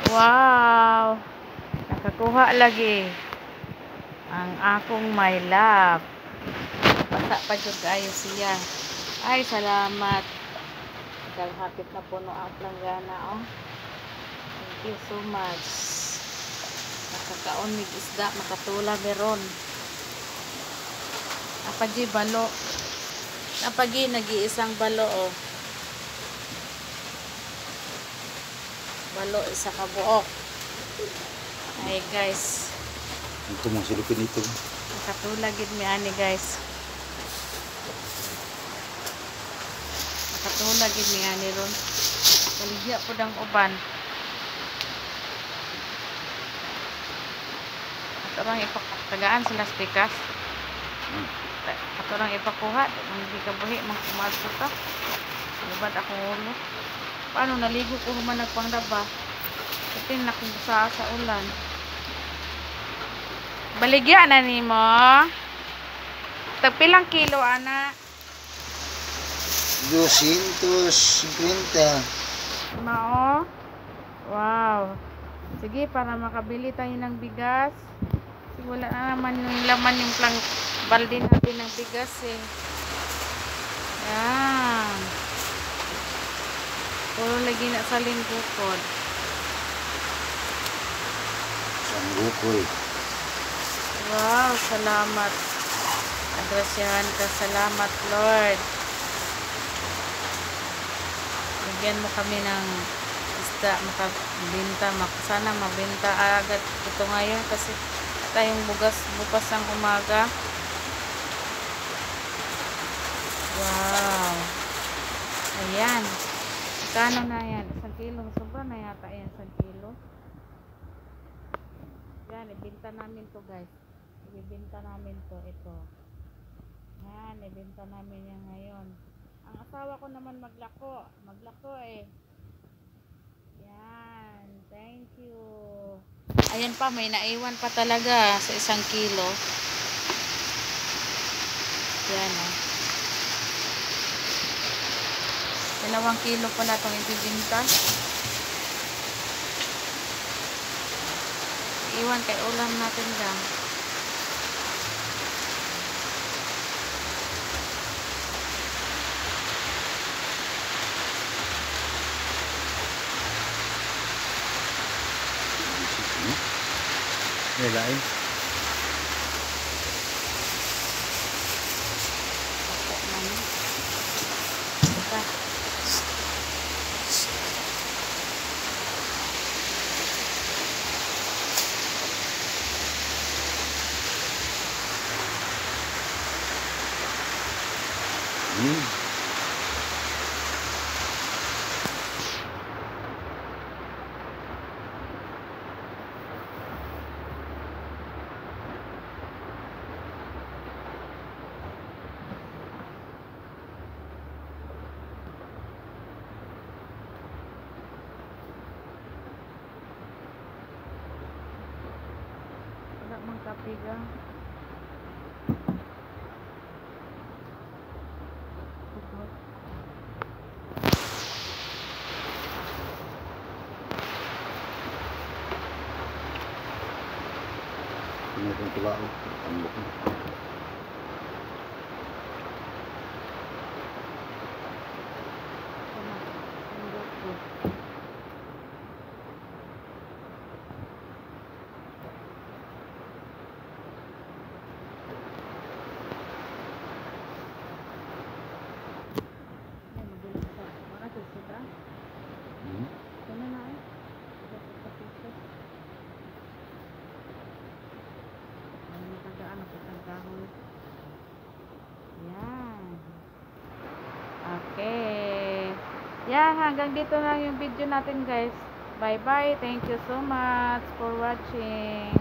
Wow! Nakakuha lagi ang akong my love. Bata pa jud kaayo siya. Ay, salamat. Daghapit na puno ang planggana, oh. Thank you so much. Nakakaon mig isda, makatula meron. Apagi balo. Apagi nag-iisang balo, oh. Balo isa ka buok. Ay guys, ito mo silupin ito. nakatula gid mi ani guys. Nakatula gid mi ani ron. Baligya pud ang uban. Ato lang ipakatagaan sila spikas. Ato lang ipakuha, hindi ka buhi mang kumadto ta. Libad akong ulo. Paano naligo ko human nagpanglaba? Kating nakubusa sa ulan. Baligya na nimo. Tagpilang kilo ana? 250. Mao. Wow. Sige, para makabili tayo ng bigas. Kasi wala na naman yung laman yung balde natin ng bigas eh. Yan. Puro lagi na sa linggukod. Sanggukoy. Wow, salamat. Agrasyahan ka. Salamat, Lord. Bigyan mo kami ng isda, makabinta. Sana mabinta agad ito ngayon kasi tayong bukas ang umaga. Wow. Ayan. Kano na yan? 1 kilo. Sobra na yata yan, 1 kilo. Yan, ibinta namin to guys. Ibinta namin to. Ito. Yan, ibinta namin yan ngayon. Ang asawa ko naman maglako. Maglako eh. Yan. Thank you. Ayan pa, may naiwan pa talaga sa 1 kilo. Yan oh. 2 kilo pala itong ibibinta. Iwan kay ulam natin lang. Nilay. Wala mang kapiga. Ini pun tulao. Tambok na. Okay. Yeah, hanggang dito lang yung video natin guys. Bye bye. Thank you so much for watching.